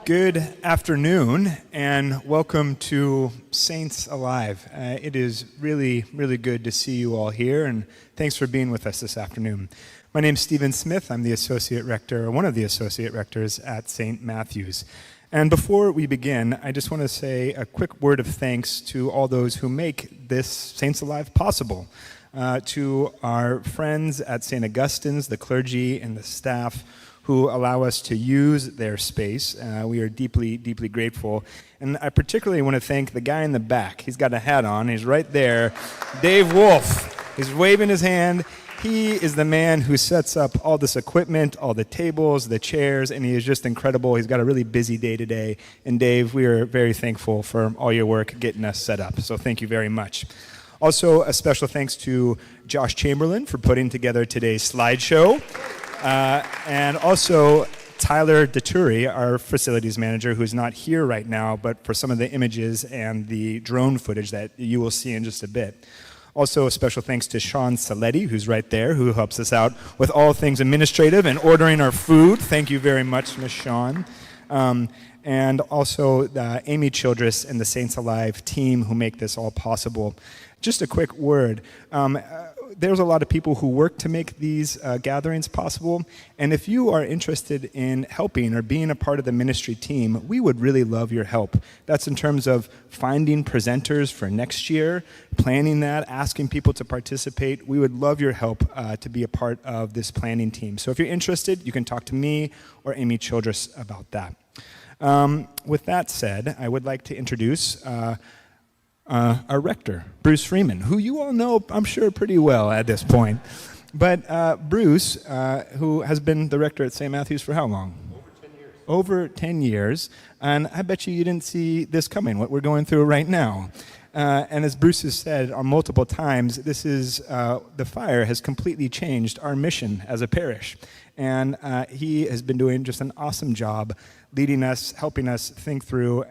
Good afternoon, and welcome to Saints Alive. It is really, really good to see you all here, and thanks for being with us this afternoon. My name's Stephen Smith. I'm the Associate Rector, or one of the Associate Rectors at St. Matthew's. And before we begin, I just want to say a quick word of thanks to all those who make this Saints Alive possible. To our friends at St. Augustine's, the clergy and the staff who allow us to use their space. We are deeply, deeply grateful. And I particularly want to thank the guy in the back. He's got a hat on. He's right there. Dave Wolf. He's waving his hand. He is the man who sets up all this equipment, all the tables, the chairs, and he is just incredible. He's got a really busy day today. And Dave, we are very thankful for all your work getting us set up. So thank you very much. Also, a special thanks to Josh Chamberlain for putting together today's slideshow. And also Tyler Deturi, our facilities manager, who's not here right now, but for some of the images and the drone footage that you will see in just a bit. Also, a special thanks to Sean Saletti, who's right there, who helps us out with all things administrative and ordering our food. Thank you very much, Ms. Sean. And also Amy Childress and the Saints Alive team who make this all possible. Just a quick word. There's a lot of people who work to make these gatherings possible, and if you are interested in helping or being a part of the ministry team, we would really love your help. That's in terms of finding presenters for next year, planning that, asking people to participate. We would love your help to be a part of this planning team. So if you're interested, you can talk to me or Amy Childress about that. With that said, I would like to introduce our rector, Bruce Freeman, who you all know, I'm sure, pretty well at this point. But Bruce, who has been the rector at St. Matthew's for how long? Over 10 years. Over 10 years. And I bet you didn't see this coming, what we're going through right now. And as Bruce has said on multiple times, this is the fire has completely changed our mission as a parish. And he has been doing just an awesome job leading us, helping us think through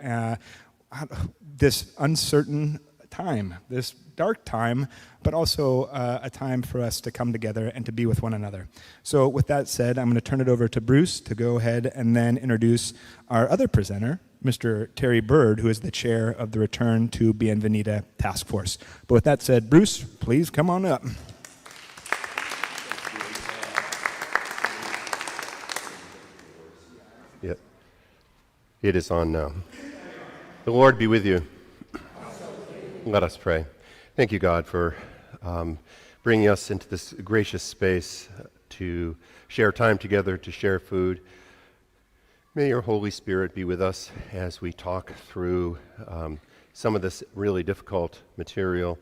this uncertain time, this dark time, but also a time for us to come together and to be with one another. So with that said, I'm going to turn it over to Bruce to go ahead and then introduce our other presenter, Mr. Terry Bird, who is the chair of the Return to Bienveneda Task Force. But with that said, Bruce, please come on up. Yep. It is on now. The Lord be with you. Let us pray. Thank you, God, for bringing us into this gracious space to share time together, to share food. May your Holy Spirit be with us as we talk through some of this really difficult material,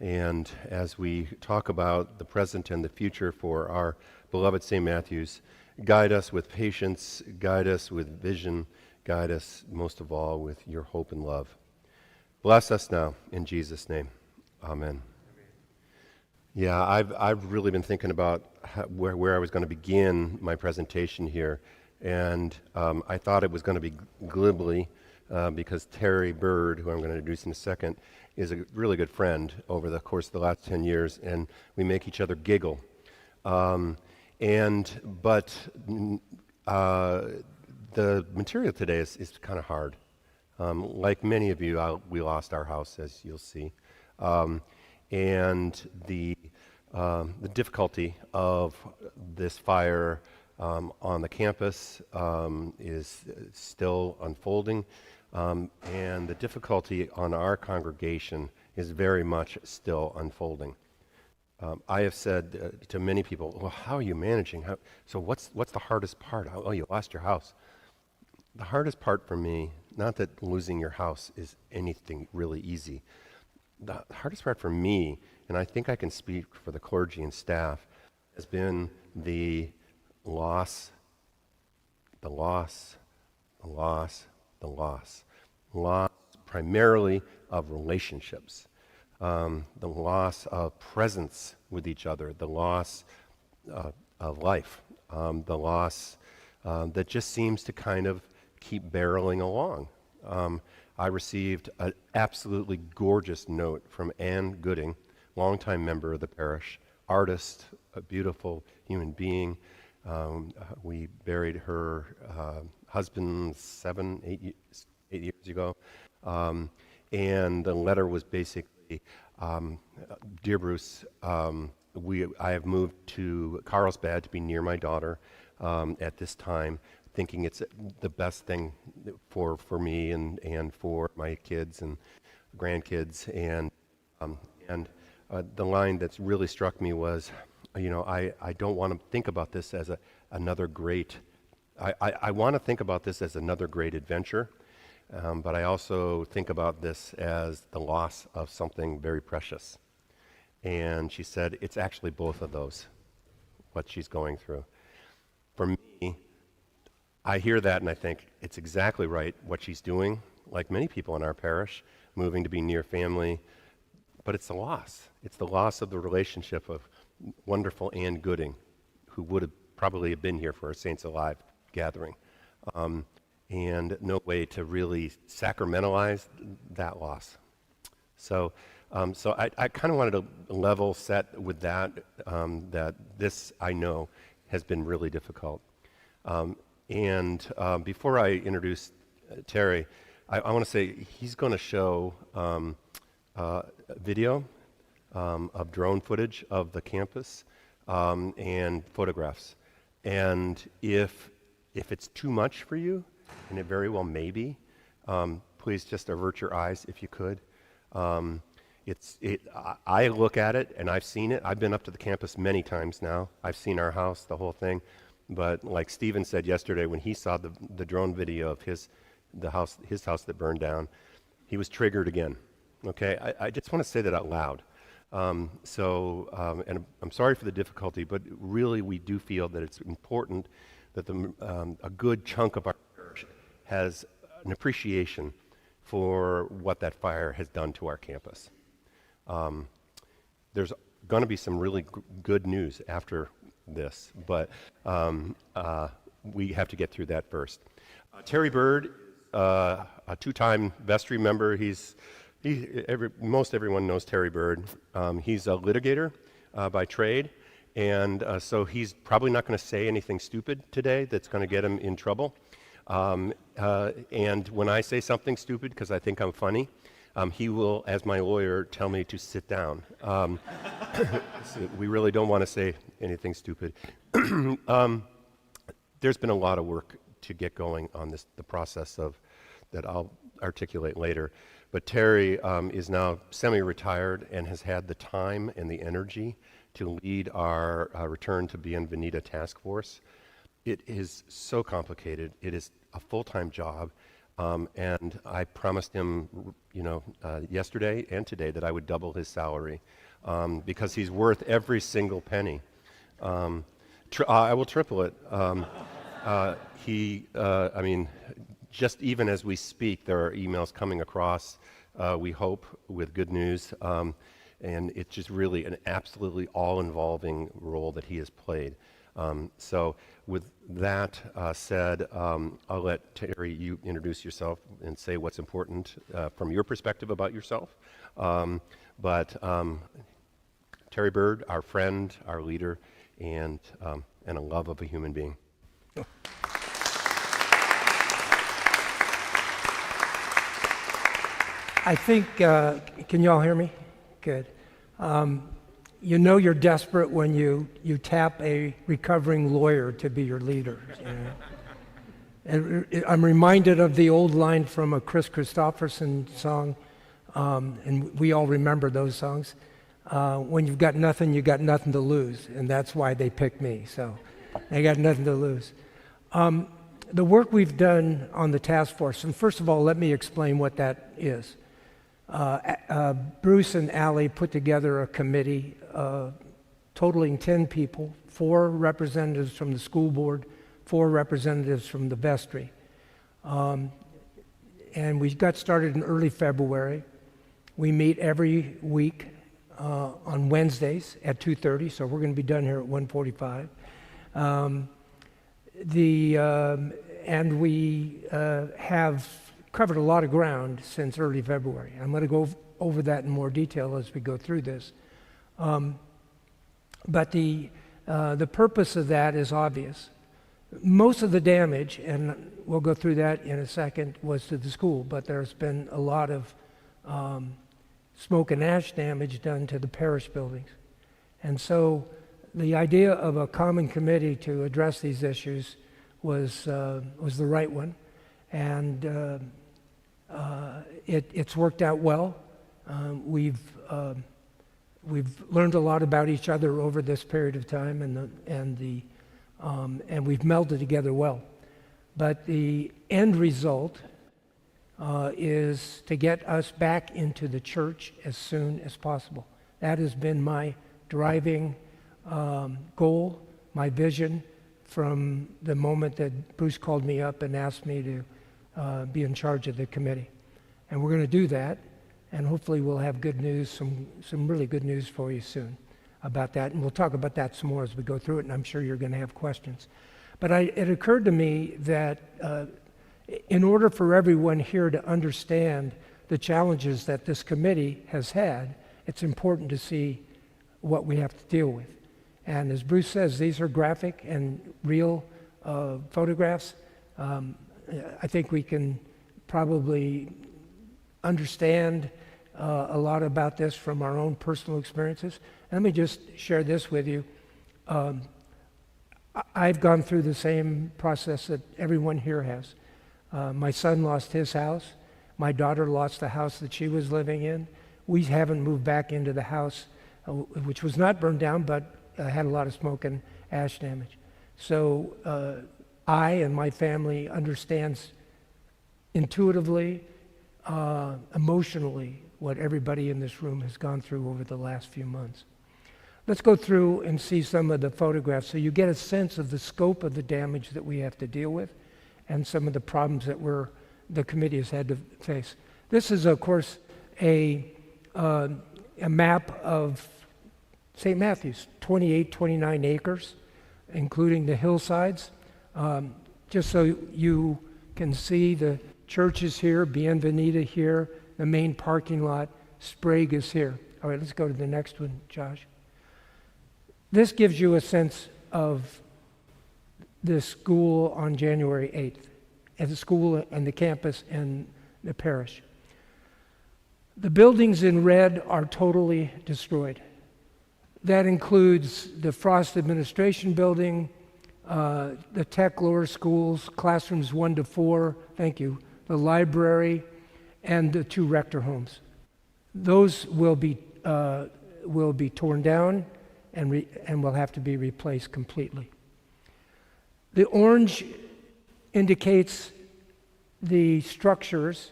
and as we talk about the present and the future for our beloved St. Matthew's. Guide us with patience, guide us with vision, guide us most of all with your hope and love. Bless us now, in Jesus' name. Amen. Yeah, I've really been thinking about where I was going to begin my presentation here, and I thought it was going to be glibly, because Terry Bird, who I'm going to introduce in a second, is a really good friend over the course of the last 10 years, and we make each other giggle. But the material today is kind of hard. Like many of you, we lost our house, as you'll see. And the difficulty of this fire on the campus is still unfolding. And the difficulty on our congregation is very much still unfolding. I have said to many people, well, how are you managing? So what's the hardest part? Oh, you lost your house. The hardest part for me, not that losing your house is anything really easy. The hardest part for me, and I think I can speak for the clergy and staff, has been the loss primarily of relationships, the loss of presence with each other, the loss of life, the loss that just seems to kind of keep barreling along. I received an absolutely gorgeous note from Anne Gooding, longtime member of the parish, artist, a beautiful human being. We buried her husband 8 years ago. And the letter was basically, Dear Bruce, I have moved to Carlsbad to be near my daughter at this time, thinking it's the best thing for me and for my kids and grandkids. And the line that's really struck me was, I don't want to think about this as another great, I want to think about this as another great adventure, but I also think about this as the loss of something very precious. And she said, it's actually both of those, what she's going through. For me, I hear that and I think it's exactly right what she's doing, like many people in our parish, moving to be near family, but it's the loss. It's the loss of the relationship of wonderful Ann Gooding, who would have probably have been here for our Saints Alive gathering. And no way to really sacramentalize that loss. So I kind of wanted to level set with that, that this, I know, has been really difficult. And before I introduce Terry, I want to say he's going to show a video of drone footage of the campus and photographs. And if it's too much for you, and it very well may be, please just avert your eyes if you could. I look at it and I've seen it. I've been up to the campus many times now. I've seen our house, the whole thing. But like Stephen said yesterday, when he saw the drone video of his house that burned down, he was triggered again. Okay, I just want to say that out loud. And I'm sorry for the difficulty, but really we do feel that it's important that a good chunk of our church has an appreciation for what that fire has done to our campus. There's going to be some really good news after this, but we have to get through that first. Terry Bird, a two-time vestry member. Most everyone knows Terry Bird. He's a litigator by trade, and so he's probably not going to say anything stupid today that's going to get him in trouble. And when I say something stupid because I think I'm funny, he will, as my lawyer, tell me to sit down. So we really don't want to say anything stupid. There's been a lot of work to get going on the process that I'll articulate later. But Terry is now semi-retired and has had the time and the energy to lead our return to Bienveneda task force. It is so complicated. It is a full-time job. And I promised him, yesterday and today that I would double his salary because he's worth every single penny. I will triple it. Just even as we speak, there are emails coming across, we hope, with good news. And it's just really an absolutely all-involving role that he has played. So with that said, I'll let Terry, you introduce yourself and say what's important from your perspective about yourself. But Terry Bird, our friend, our leader, and a love of a human being. I think, can you all hear me? Good. You know you're desperate when you tap a recovering lawyer to be your leader. And I'm reminded of the old line from a Chris Christopherson song, and we all remember those songs. When you've got nothing, you got nothing to lose, and that's why they picked me. So they got nothing to lose. The work we've done on the task force, and first of all, let me explain what that is. Bruce and Allie put together a committee totaling 10 people, 4 representatives from the school board, 4 representatives from the vestry. And we got started in early February. We meet every week on Wednesdays at 2:30, so we're going to be done here at 1:45. And we have covered a lot of ground since early February. I'm going to go over that in more detail as we go through this. But the purpose of that is obvious. Most of the damage, and we'll go through that in a second, was to the school, but there's been a lot of smoke and ash damage done to the parish buildings. And so the idea of a common committee to address these issues was the right one, and it's worked out well. We've learned a lot about each other over this period of time, and we've melded together well. But the end result is to get us back into the church as soon as possible. That has been my driving goal, my vision from the moment that Bruce called me up and asked me to be in charge of the committee. And we're going to do that, and hopefully we'll have good news, some really good news for you soon about that. And we'll talk about that some more as we go through it, and I'm sure you're going to have questions. But it occurred to me that in order for everyone here to understand the challenges that this committee has had, it's important to see what we have to deal with. And as Bruce says, these are graphic and real photographs. I think we can probably understand a lot about this from our own personal experiences. Let me just share this with you. I've gone through the same process that everyone here has. My son lost his house. My daughter lost the house that she was living in. We haven't moved back into the house, which was not burned down, but had a lot of smoke and ash damage. So I and my family understands intuitively, emotionally, what everybody in this room has gone through over the last few months. Let's go through and see some of the photographs so you get a sense of the scope of the damage that we have to deal with and some of the problems that the committee has had to face. This is, of course, a map of St. Matthew's, 29 acres, including the hillsides. Just so you can see, the church is here, Bienveneda here, the main parking lot, Sprague is here. All right, let's go to the next one, Josh. This gives you a sense of the school on January 8th, and the school and the campus and the parish. The buildings in red are totally destroyed. That includes the Frost Administration Building, the Tech Lower Schools, classrooms 1 to 4, thank you, the library, and the 2 rector homes. Those will be torn down and will have to be replaced completely. The orange indicates the structures,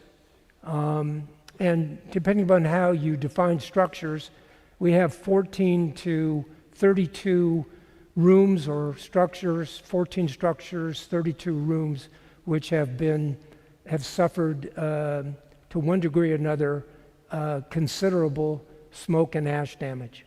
and depending upon how you define structures, we have 14 to 32 rooms or structures, 14 structures, 32 rooms, which have suffered to one degree or another considerable smoke and ash damage.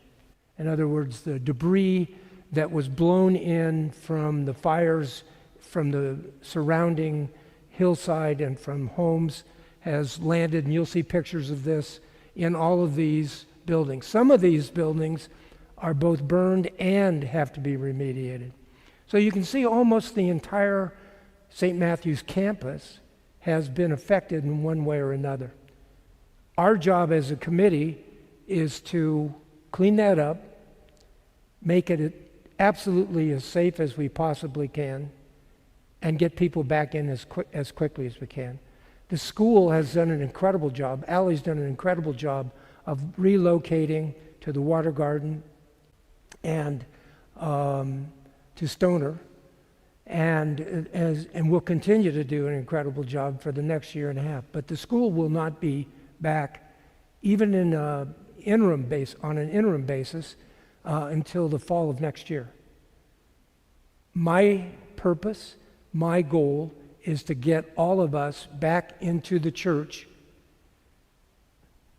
In other words, the debris that was blown in from the fires from the surrounding hillside and from homes has landed, and you'll see pictures of this, in all of these buildings. Some of these buildings are both burned and have to be remediated. So you can see almost the entire St. Matthew's campus has been affected in one way or another. Our job as a committee is to clean that up, make it absolutely as safe as we possibly can, and get people back in as quickly as we can. The school has done an incredible job. Allie's done an incredible job of relocating to the Water Garden and to Stoner, and will continue to do an incredible job for the next year and a half. But the school will not be back, even on an interim basis, until the fall of next year. My purpose, my goal, is to get all of us back into the church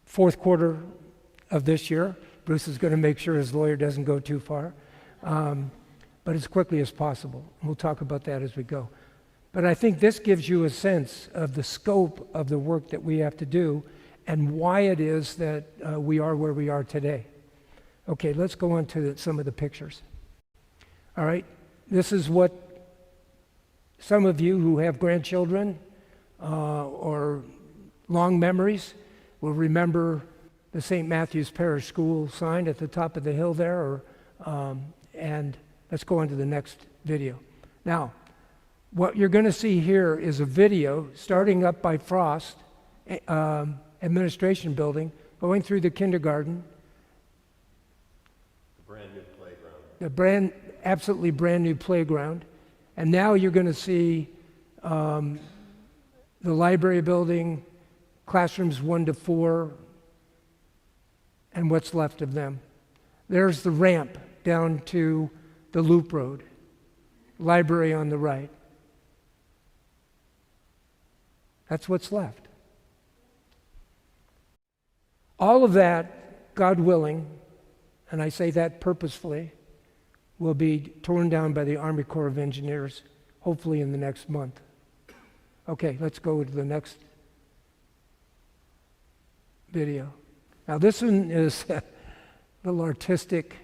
fourth quarter of this year. Bruce is going to make sure his lawyer doesn't go too far, but as quickly as possible. We'll talk about that as we go. But I think this gives you a sense of the scope of the work that we have to do and why it is that we are where we are today. Okay, let's go on to some of the pictures. All right, this is what Some of you who have grandchildren or long memories will remember the St. Matthew's Parish School sign at the top of the hill there. And let's go on to the next video. Now, what you're going to see here is a video starting up by Frost Administration Building, going through the kindergarten. Brand new playground. Absolutely brand new playground. And now you're going to see the library building, classrooms 1 to 4, and what's left of them. There's the ramp down to the loop road, library on the right. That's what's left. All of that, God willing, and I say that purposefully, will be torn down by the Army Corps of Engineers, hopefully in the next month. Okay, let's go to the next video. Now this one is a little artistic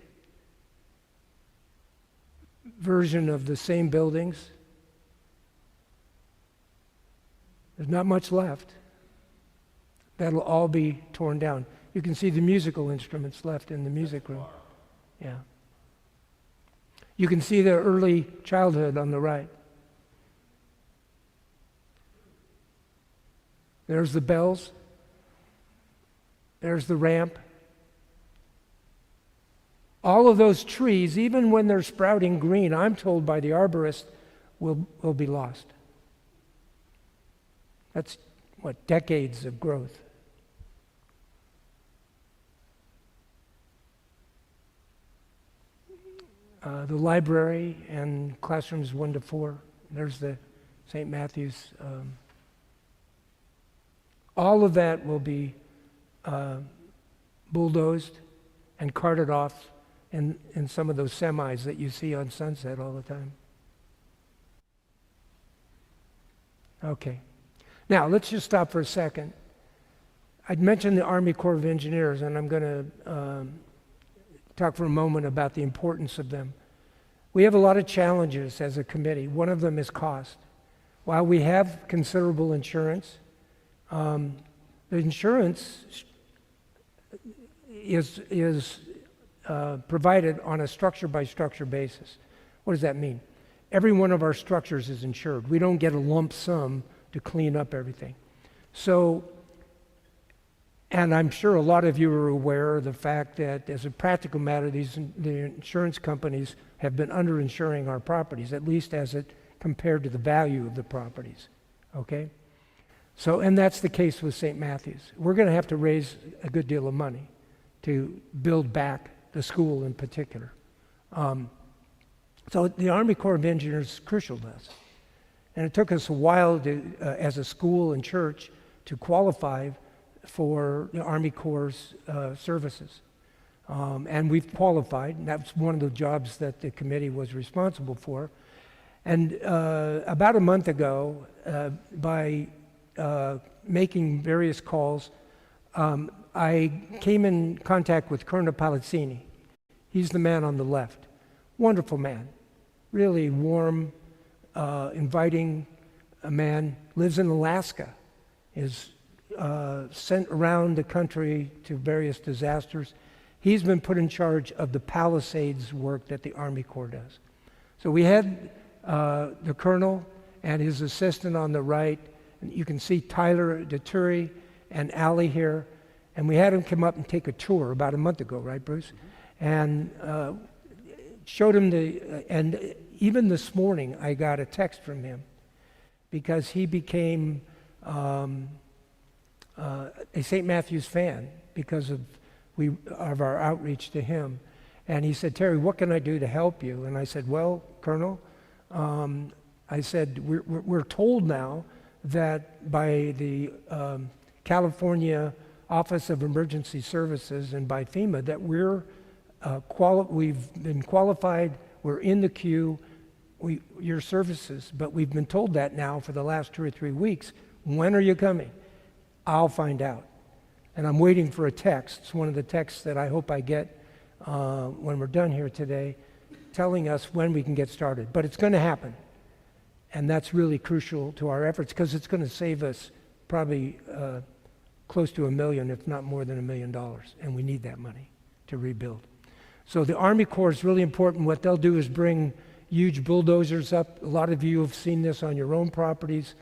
version of the same buildings. There's not much left. That'll all be torn down. You can see the musical instruments left in the music room. Yeah. You can see the early childhood on the right. There's the bells. There's the ramp. All of those trees, even when they're sprouting green, I'm told by the arborist, will be lost. That's, decades of growth. The library and classrooms 1 to 4. There's the St. Matthew's. All of that will be bulldozed and carted off in some of those semis that you see on Sunset all the time. Okay. Now, let's just stop for a second. I'd mentioned the Army Corps of Engineers, and I'm going to talk for a moment about the importance of them. We have a lot of challenges as a committee. One of them is cost. While we have considerable insurance, the insurance is provided on a structure-by-structure basis. What does that mean? Every one of our structures is insured. We don't get a lump sum to clean up everything. So, and I'm sure a lot of you are aware of the fact that as a practical matter, the insurance companies have been underinsuring our properties, at least as it compared to the value of the properties, okay? So, and that's the case with St. Matthew's. We're going to have to raise a good deal of money to build back the school in particular. So the Army Corps of Engineers is crucial to us. And it took us a while to, as a school and church to qualify for the Army Corps' services. And we've qualified, and that's one of the jobs that the committee was responsible for. And about a month ago, by making various calls, I came in contact with Colonel Palisades. He's the man on the left. Wonderful man, really warm, inviting a man, lives in Alaska, is sent around the country to various disasters. He's been put in charge of the Palisades work that the Army Corps does. So we had the colonel and his assistant on the right, and you can see Tyler DeTuri and Allie here, and we had him come up and take a tour about a month ago, right, Bruce? And showed him and even this morning I got a text from him because he became a St. Matthew's fan because of our outreach to him. And he said, Terry, what can I do to help you? And I said, well, Colonel, I said, we're told now that by the California Office of Emergency Services and by FEMA that we've been qualified, we're in the queue, your services, but we've been told that now for the last 2 or 3 weeks. When are you coming? I'll find out. And I'm waiting for a text. It's one of the texts that I hope I get when we're done here today, telling us when we can get started. But it's going to happen. And that's really crucial to our efforts because it's going to save us probably close to $1 million, if not more than $1 million. And we need that money to rebuild. So the Army Corps is really important. What they'll do is bring huge bulldozers up. A lot of you have seen this on your own properties.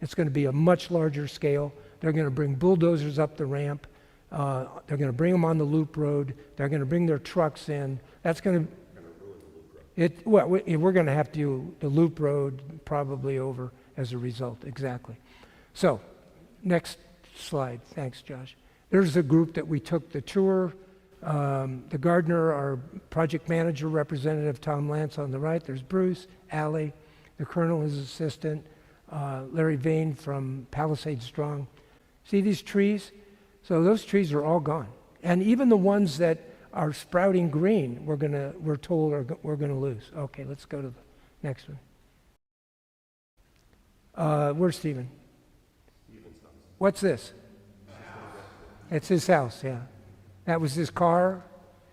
It's going to be a much larger scale. They're going to bring bulldozers up the ramp. They're going to bring them on the loop road. They're going to bring their trucks in. That's going to we're going to have to do the loop road probably over as a result. Exactly. So, next slide. Thanks, Josh. There's a group that we took the tour. The gardener, our project manager representative, Tom Lance on the right. There's Bruce, Allie, the colonel, his assistant, Larry Vane from Palisades Strong. See these trees? So those trees are all gone. And even the ones that are sprouting green, we're told we're gonna lose. Okay, let's go to the next one. Where's Stephen? What's this? It's his house, yeah. That was his car.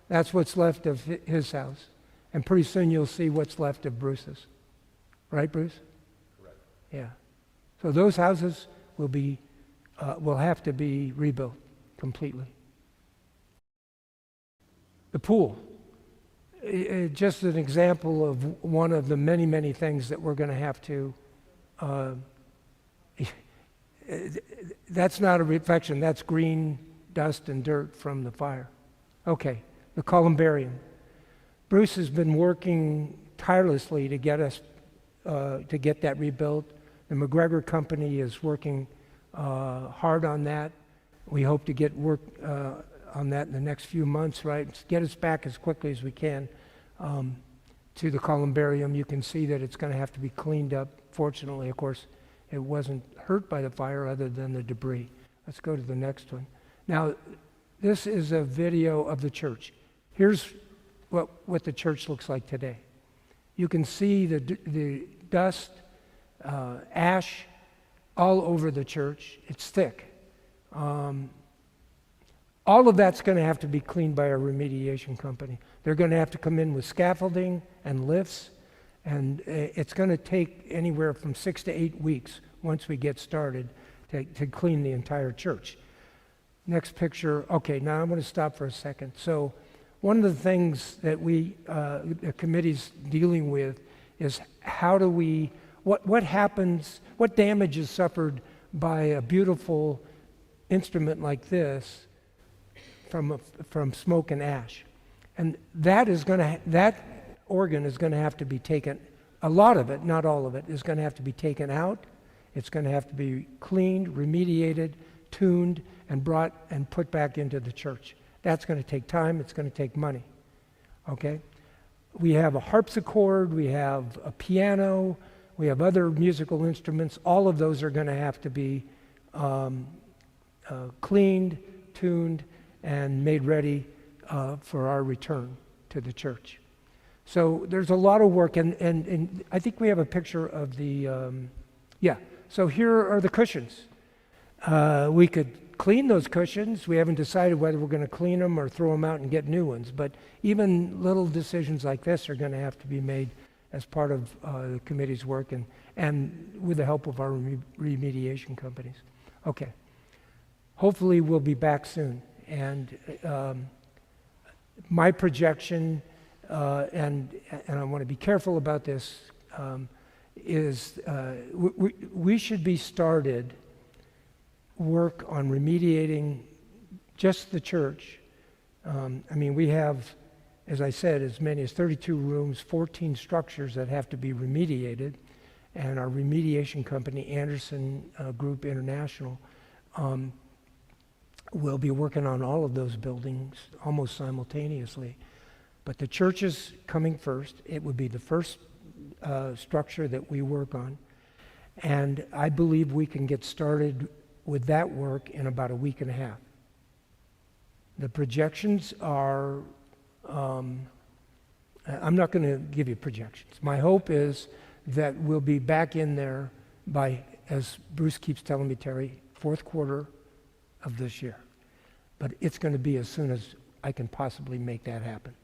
That's what's left of his house. And pretty soon you'll see what's left of Bruce's. Right, Bruce? Correct. Yeah. So those houses will have to be rebuilt completely. The pool. Just an example of one of the many, many things that we're going to have to that's not a reflection, that's green dust and dirt from the fire. Okay, the columbarium. Bruce has been working tirelessly to get us to get that rebuilt. The McGregor Company is working hard on that. We hope to get work on that in the next few months, right? Get us back as quickly as we can to the columbarium. You can see that it's going to have to be cleaned up. Fortunately, of course, it wasn't hurt by the fire other than the debris. Let's go to the next one. Now, this is a video of the church. Here's what the church looks like today. You can see the dust, ash all over the church. It's thick. All of that's going to have to be cleaned by our remediation company. They're going to have to come in with scaffolding and lifts, and it's going to take anywhere from 6 to 8 weeks once we get started to clean the entire church. Next picture. Okay, now I'm going to stop for a second. So one of the things that the committee's dealing with is how do we, what happens, what damage is suffered by a beautiful instrument like this from smoke and ash. And that organ is going to have to be taken, a lot of it, not all of it, is going to have to be taken out. It's going to have to be cleaned, remediated, tuned, and brought and put back into the church. That's going to take time. It's going to take money. Okay? We have a harpsichord. We have a piano. We have other musical instruments. All of those are going to have to be cleaned, tuned, and made ready for our return to the church. So there's a lot of work, and I think we have a picture of the, so here are the cushions. We could clean those cushions. We haven't decided whether we're going to clean them or throw them out and get new ones, but even little decisions like this are going to have to be made as part of the committee's work and with the help of our remediation companies. Okay. Hopefully we'll be back soon. And my projection, and I want to be careful about this, is we should be started work on remediating just the church. We have, as I said, as many as 32 rooms, 14 structures that have to be remediated, and our remediation company, Anderson Group International, will be working on all of those buildings almost simultaneously. But the church is coming first. It would be the first structure that we work on. And I believe we can get started with that work in about a week and a half. The projections are, I'm not going to give you projections. My hope is that we'll be back in there by, as Bruce keeps telling me, Terry, fourth quarter of this year. But it's going to be as soon as I can possibly make that happen.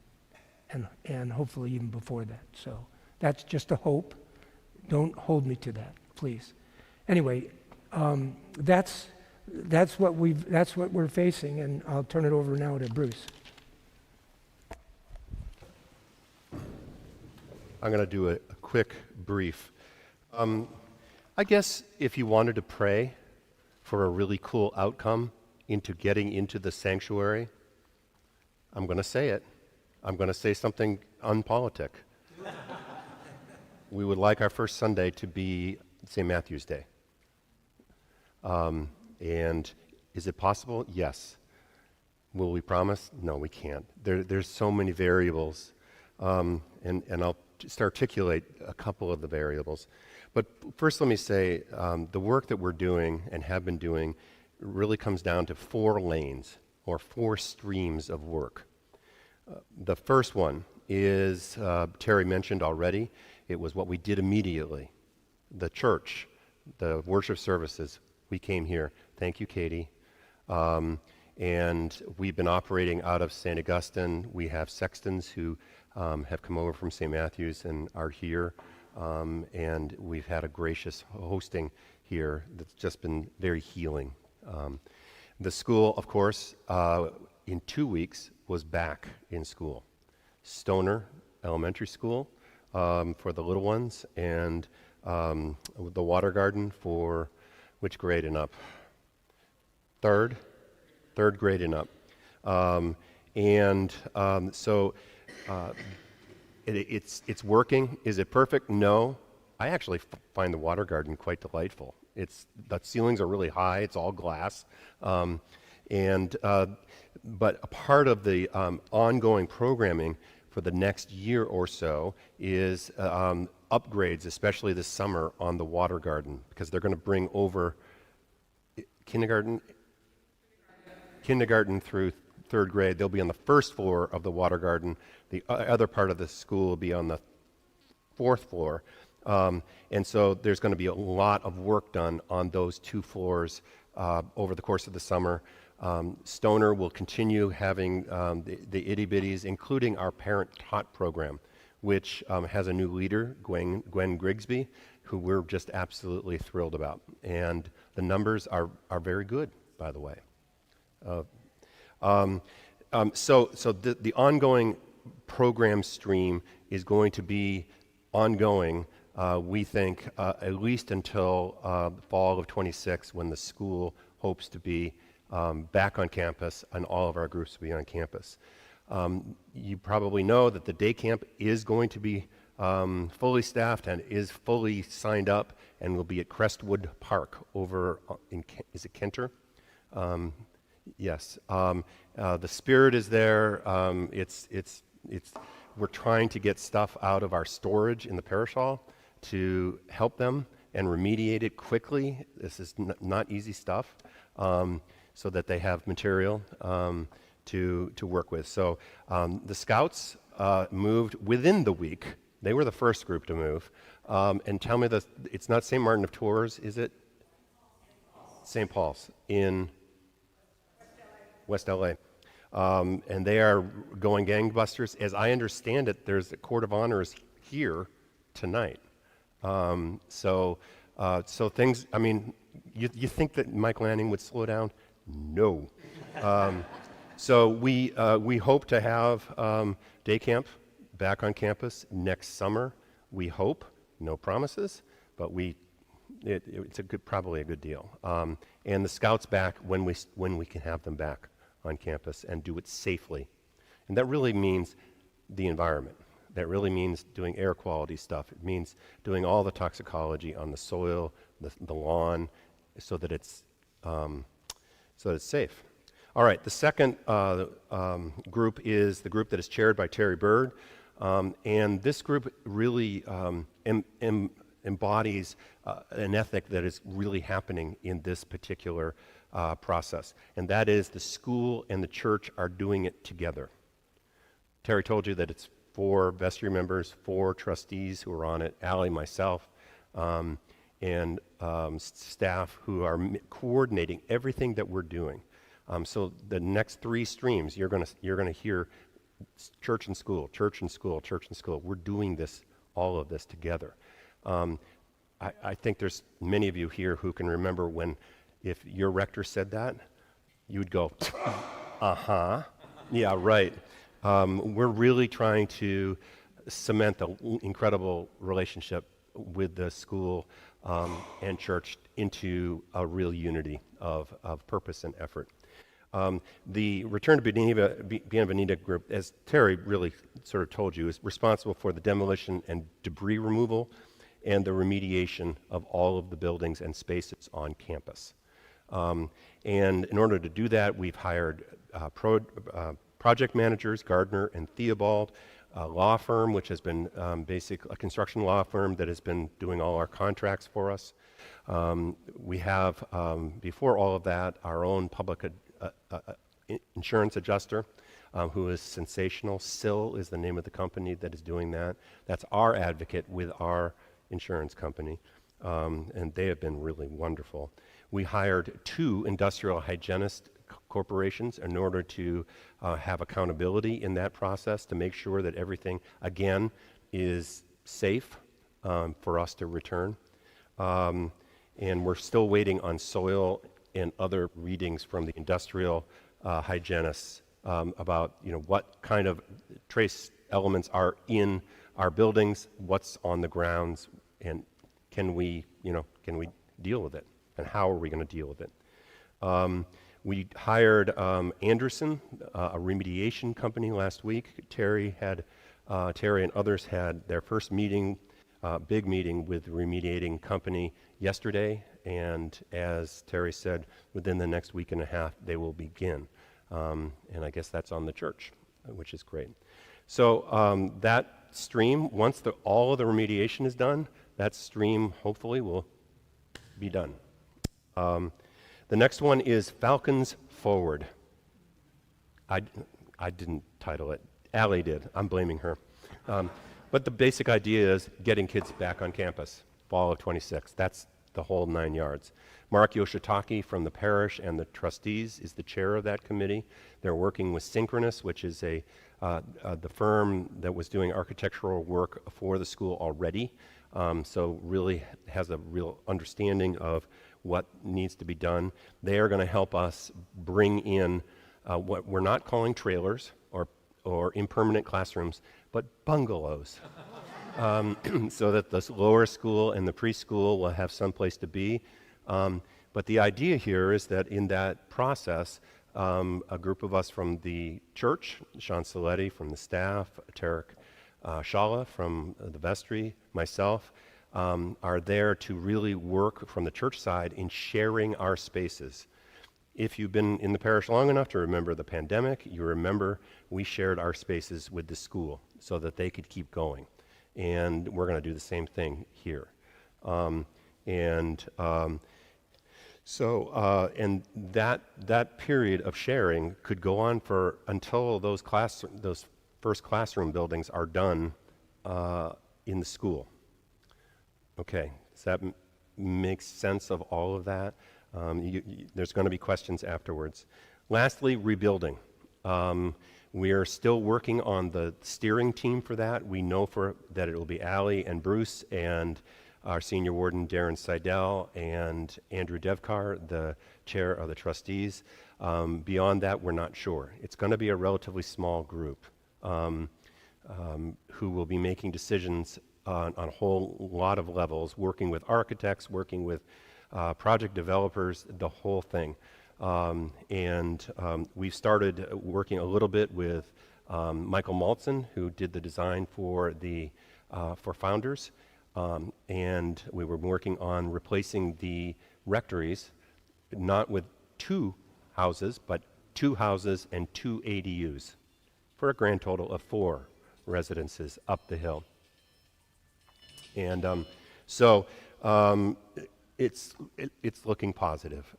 And hopefully even before that. So that's just a hope. Don't hold me to that, please. Anyway, that's what we're facing, and I'll turn it over now to Bruce. I'm going to do a quick brief. I guess if you wanted to pray for a really cool outcome into getting into the sanctuary, I'm going to say it. I'm going to say something unpolitic. We would like our first Sunday to be St. Matthew's Day. And is it possible? Yes. Will we promise? No, we can't. There's so many variables, and I'll just articulate a couple of the variables. But first let me say, the work that we're doing and have been doing really comes down to 4 lanes or 4 streams of work. The first one is, Terry mentioned already, it was what we did immediately. The church, the worship services, we came here. Thank you, Katie. And we've been operating out of St. Augustine. We have sextons who have come over from St. Matthew's and are here. And we've had a gracious hosting here that's just been very healing. The school, of course, in 2 weeks was back in school. Stoner Elementary School for the little ones, and the Water Garden for which grade and up? Third grade and up. So it's working. Is it perfect? No. I actually find the Water Garden quite delightful. The ceilings are really high. It's all glass. But a part of the ongoing programming for the next year or so is upgrades, especially this summer, on the Water Garden, because they're going to bring over kindergarten through 3rd grade. They'll be on the 1st floor of the Water Garden. The other part of the school will be on the 4th floor. And so there's going to be a lot of work done on those 2 floors over the course of the summer. Stoner will continue having the itty-bitties, including our parent-taught program, which has a new leader, Gwen Grigsby, who we're just absolutely thrilled about. And the numbers are very good, by the way. So the ongoing program stream is going to be ongoing, we think, at least until the fall of 26, when the school hopes to be back on campus, and all of our groups will be on campus. You probably know that the day camp is going to be fully staffed and is fully signed up, and will be at Crestwood Park over is it Kenter? Yes. The spirit is there. We're trying to get stuff out of our storage in the parish hall to help them and remediate it quickly. This is not easy stuff, so that they have material to work with. So the scouts moved within the week. They were the first group to move. And tell me it's not St. Martin of Tours, is it? St. Paul's in West LA. And they are going gangbusters. As I understand it, there's a court of honors here tonight. So things, I mean, you think that Mike Lanning would slow down? No. So we hope to have day camp back on campus next summer. We hope, no promises, but it's probably a good deal. And the scouts back when we can have them back on campus and do it safely. And that really means the environment. That really means doing air quality stuff. It means doing all the toxicology on the soil, the lawn, so that it's safe. All right, the second group is the group that is chaired by Terry Bird. And this group really embodies an ethic that is really happening in this particular process. And that is the school and the church are doing it together. Terry told you that it's 4 vestry members, 4 trustees who are on it, Allie, myself, and staff who are coordinating everything that we're doing. So the next 3 streams, you're gonna hear church and school, church and school, church and school. We're doing all of this together. I think there's many of you here who can remember when, if your rector said that, you would go, uh-huh, yeah, right. We're really trying to cement the incredible relationship with the school and church into a real unity of purpose and effort. The Return to Bienveneda group, as Terry really sort of told you, is responsible for the demolition and debris removal and the remediation of all of the buildings and spaces on campus. And in order to do that, we've hired project managers, Gardner and Theobald, a law firm, which has been a construction law firm that has been doing all our contracts for us. We have, before all of that, our own public insurance adjuster, who is sensational. SIL is the name of the company that is doing that. That's our advocate with our insurance company, and they have been really wonderful. We hired 2 industrial hygienist corporations in order to have accountability in that process to make sure that everything, again, is safe for us to return. And we're still waiting on soil and other readings from the industrial hygienists about what kind of trace elements are in our buildings, what's on the grounds, and can we deal with it, and how are we going to deal with it? We hired Anderson, a remediation company, last week. Terry and others had their first meeting, big meeting with the remediating company yesterday, and as Terry said, within the next week and a half, they will begin. And I guess that's on the church, which is great. So that stream, once all of the remediation is done, that stream hopefully will be done. The next one is Falcons Forward. I didn't title it. Allie did. I'm blaming her. But the basic idea is getting kids back on campus, fall of 26. That's the whole 9 yards. Mark Yoshitaki from the parish and the trustees is the chair of that committee. They're working with Synchronous, which is the firm that was doing architectural work for the school already. So really has a real understanding of what needs to be done. They are going to help us bring in what we're not calling trailers or impermanent classrooms, but bungalows, so that the lower school and the preschool will have some place to be. But the idea here is that in that process, a group of us from the church, Sean Saletti from the staff, Tarek Shala from the vestry, myself, are there to really work from the church side in sharing our spaces. If you've been in the parish long enough to remember the pandemic, you remember we shared our spaces with the school so that they could keep going. And we're going to do the same thing here. And that period of sharing could go on for until those first classroom buildings are done in the school. Okay, does that make sense of all of that? There's going to be questions afterwards. Lastly, rebuilding. We are still working on the steering team for that. We know that it will be Allie and Bruce and our senior warden, Darren Seidel, and Andrew Devkar, the chair of the trustees. Beyond that, we're not sure. It's going to be a relatively small group who will be making decisions on a whole lot of levels, working with architects, working with project developers, the whole thing. We've started working a little bit with Michael Maltzen, who did the design for Founders. And we were working on replacing the rectories, not with 2 houses, but 2 houses and 2 ADUs, for a grand total of 4 residences up the hill. And it's looking positive.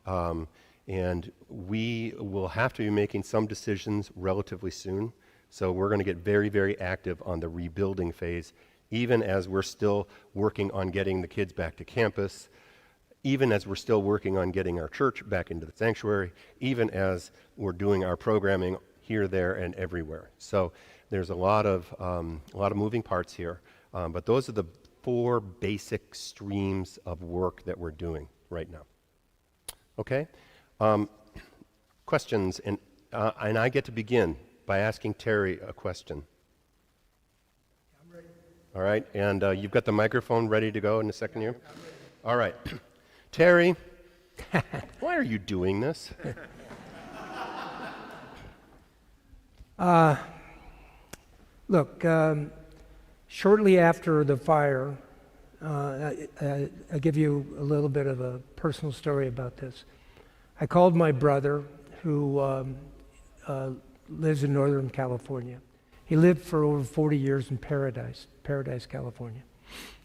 And we will have to be making some decisions relatively soon. So we're going to get very, very active on the rebuilding phase, even as we're still working on getting the kids back to campus, even as we're still working on getting our church back into the sanctuary, even as we're doing our programming here, there, and everywhere. So there's a lot of moving parts here, but those are 4 basic streams of work that we're doing right now. Okay? Questions, and I get to begin by asking Terry a question. I'm ready. All right, and you've got the microphone ready to go in a second here? All right. Terry, why are you doing this? Look, shortly after the fire, I'll give you a little bit of a personal story about this. I called my brother, who lives in Northern California. He lived for over 40 years in Paradise, California.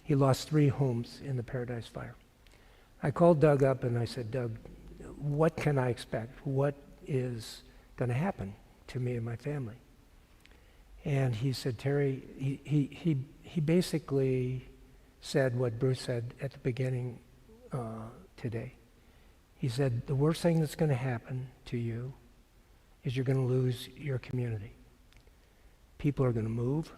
He lost 3 homes in the Paradise Fire. I called Doug up and I said, Doug, what can I expect? What is going to happen to me and my family? And he said, Terry, he basically said what Bruce said at the beginning today. He said, the worst thing that's going to happen to you is you're going to lose your community. People are going to move.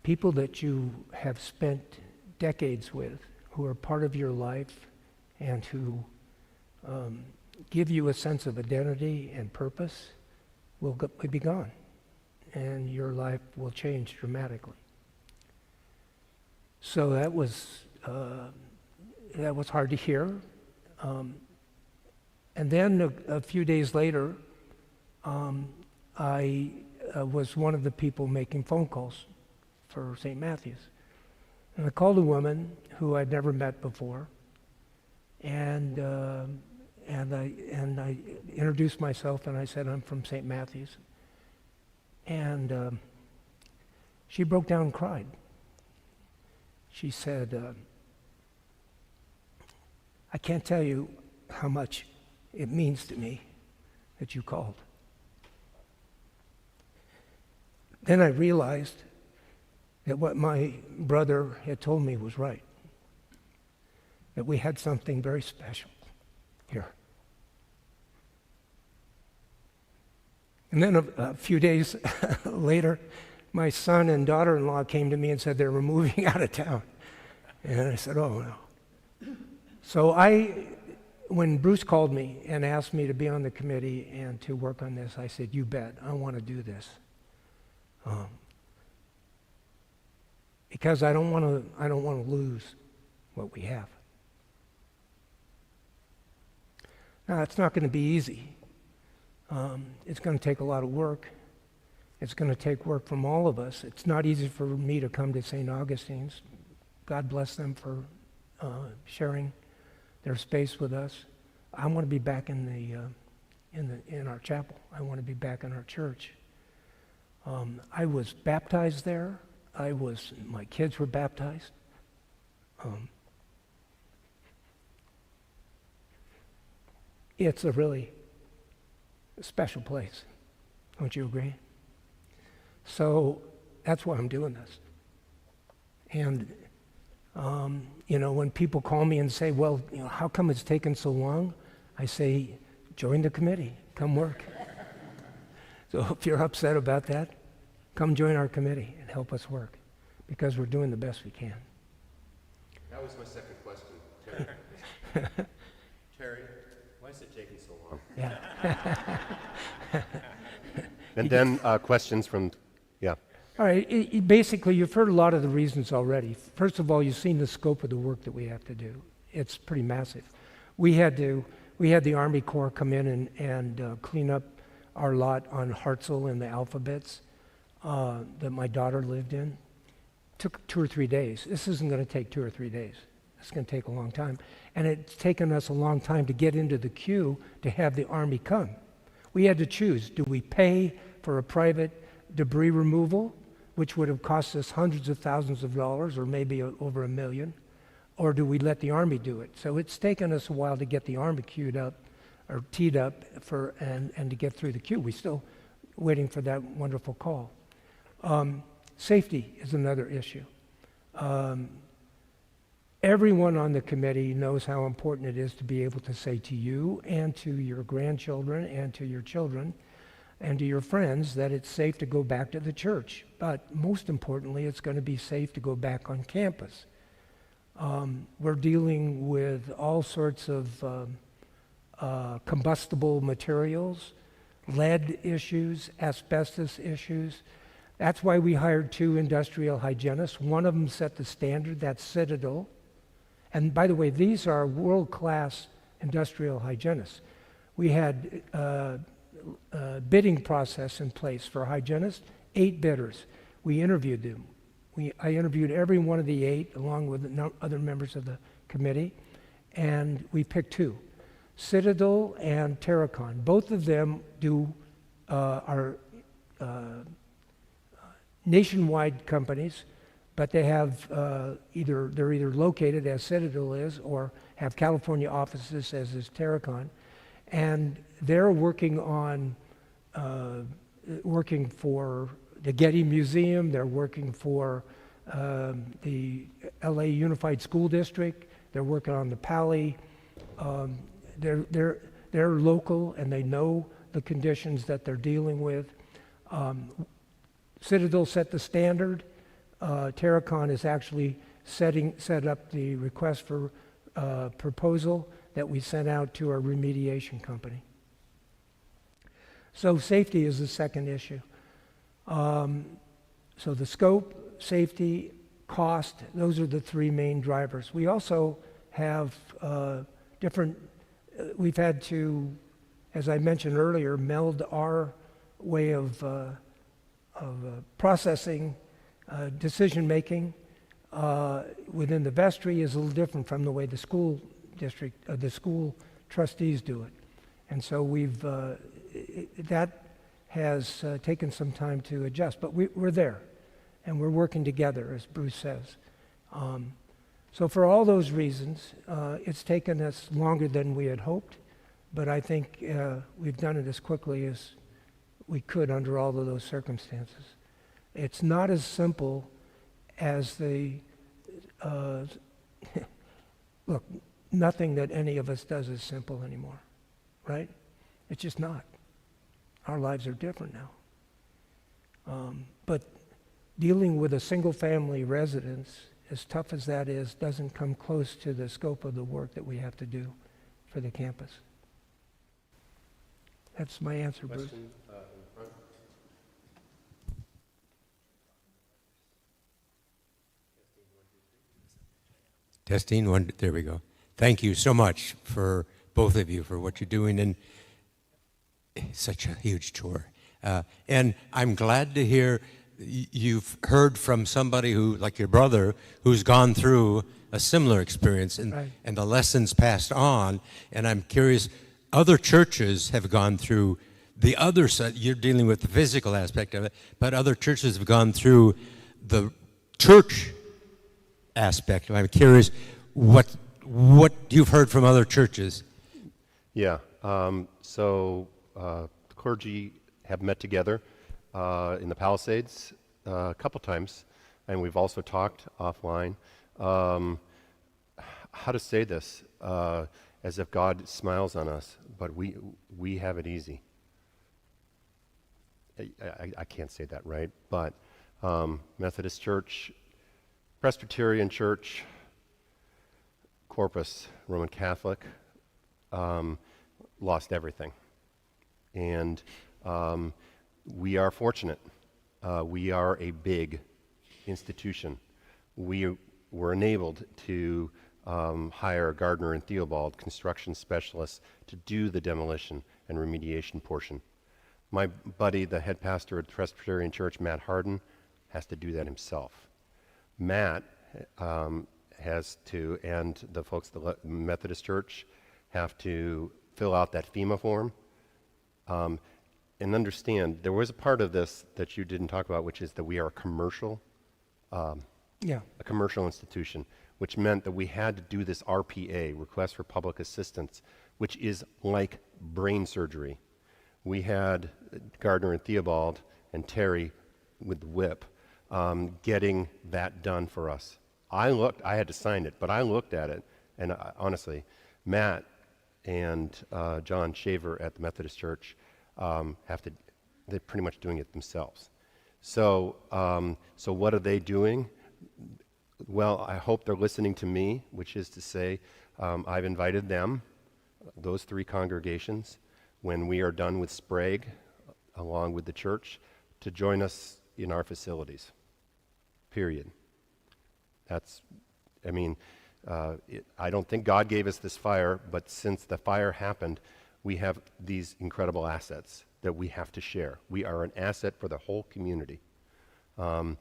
People that you have spent decades with, who are part of your life and who give you a sense of identity and purpose, will be gone. And your life will change dramatically. So that was hard to hear. And then a few days later, I was one of the people making phone calls for St. Matthew's. And I called a woman who I'd never met before, and I introduced myself, and I said, I'm from St. Matthew's. And she broke down and cried. She said, I can't tell you how much it means to me that you called. Then I realized that what my brother had told me was right, that we had something very special here. And then a few days later, my son and daughter-in-law came to me and said they were moving out of town. And I said, oh, no. So when Bruce called me and asked me to be on the committee and to work on this, I said, you bet, I want to do this. Because I don't want to lose what we have. Now, it's not going to be easy. It's going to take a lot of work. It's going to take work from all of us. It's not easy for me to come to St. Augustine's. God bless them for sharing their space with us. I want to be back in our chapel. I want to be back in our church. I was baptized there. My kids were baptized. It's a really special place. Don't you agree? So that's why I'm doing this. And, when people call me and say, well, how come it's taken so long? I say, join the committee. Come work. So if you're upset about that, come join our committee and help us work, because we're doing the best we can. That was my second question, Terry. Terry, why is it taking so long? Yeah. And then questions from, yeah. All right. Basically, you've heard a lot of the reasons already. First of all, you've seen the scope of the work that we have to do. It's pretty massive. We had the Army Corps come in and clean up our lot on Hartzell and the Alphabets that my daughter lived in. Took 2 or 3 days. This isn't going to take 2 or 3 days. It's going to take a long time. And it's taken us a long time to get into the queue to have the Army come. We had to choose. Do we pay for a private debris removal, which would have cost us hundreds of thousands of dollars or maybe over $1 million, or do we let the Army do it? So it's taken us a while to get the Army queued up or teed up and to get through the queue. We're still waiting for that wonderful call. Safety is another issue. Everyone on the committee knows how important it is to be able to say to you and to your grandchildren and to your children and to your friends that it's safe to go back to the church. But most importantly, it's going to be safe to go back on campus. We're dealing with all sorts of combustible materials, lead issues, asbestos issues. That's why we hired 2 industrial hygienists. One of them set the standard, that's Citadel. And by the way, these are world-class industrial hygienists. We had a bidding process in place for hygienists, 8 bidders. We interviewed them. I interviewed every one of the 8 along with other members of the committee, and we picked 2. Citadel and Terracon. Both of them are nationwide companies, but they have they're either located as Citadel is or have California offices as is Terracon, and they're working on working for the Getty Museum. They're working for the LA Unified School District. They're working on the Pali. They're local and they know the conditions that they're dealing with. Citadel set the standard. Terracon is actually set up the request for proposal that we sent out to our remediation company. So safety is the second issue. So the scope, safety, cost, those are the 3 main drivers. We also have we've had to, as I mentioned earlier, meld our way of processing decision-making within the vestry is a little different from the way the school district, the school trustees do it. And so that has taken some time to adjust, but we're there, and we're working together, as Bruce says. So for all those reasons, it's taken us longer than we had hoped, but I think we've done it as quickly as we could under all of those circumstances. It's not as simple as look, nothing that any of us does is simple anymore, right? It's just not. Our lives are different now. But dealing with a single-family residence, as tough as that is, doesn't come close to the scope of the work that we have to do for the campus. That's my answer, Bruce. Question, in front. Testing, 1, there we go. Thank you so much for both of you for what you're doing, and such a huge chore. And I'm glad to hear you've heard from somebody who, like your brother, who's gone through a similar experience and, Right. and the lessons passed on. And I'm curious, other churches have gone through the other side. You're dealing with the physical aspect of it, but other churches have gone through the church aspect. I'm curious what you've heard from other churches. Yeah. So the clergy have met together in the Palisades a couple times, and we've also talked offline. How to say this? As if God smiles on us, but we have it easy. I can't say that right, but Methodist Church, Presbyterian Church, Corpus, Roman Catholic, lost everything. And we are fortunate. We are a big institution. We were enabled to hire Gardner and Theobald, construction specialists, to do the demolition and remediation portion. My buddy, the head pastor at Presbyterian Church, Matt Harden, has to do that himself. Matt has to, and the folks at the Methodist Church have to fill out that FEMA form. And understand, there was a part of this that you didn't talk about, which is that we are a commercial institution, which meant that we had to do this RPA, Request for Public Assistance, which is like brain surgery. We had Gardner and Theobald and Terry with the whip getting that done for us. I had to sign it, but I looked at it, and honestly, Matt and John Shaver at the Methodist Church have to they're pretty much doing it themselves. So, so what are they doing? Well, I hope they're listening to me, which is to say, I've invited them, those 3 congregations, when we are done with Sprague, along with the church, to join us in our facilities. Period. That's, I mean, I don't think God gave us this fire, but since the fire happened, we have these incredible assets that we have to share. We are an asset for the whole community. So,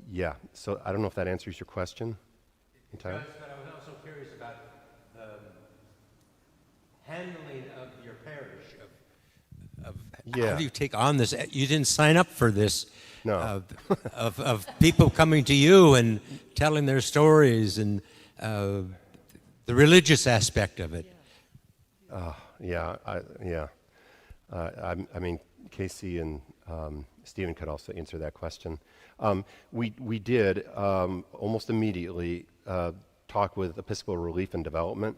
yeah. So I don't know if that answers your question entirely. It does, but I was also curious about the handling of your parish, of Yeah. how do you take on this? You didn't sign up for this. No. Of people coming to you and telling their stories and the religious aspect of it. Yeah. I mean, Casey and Stephen could also answer that question. We did almost immediately talk with Episcopal Relief and Development,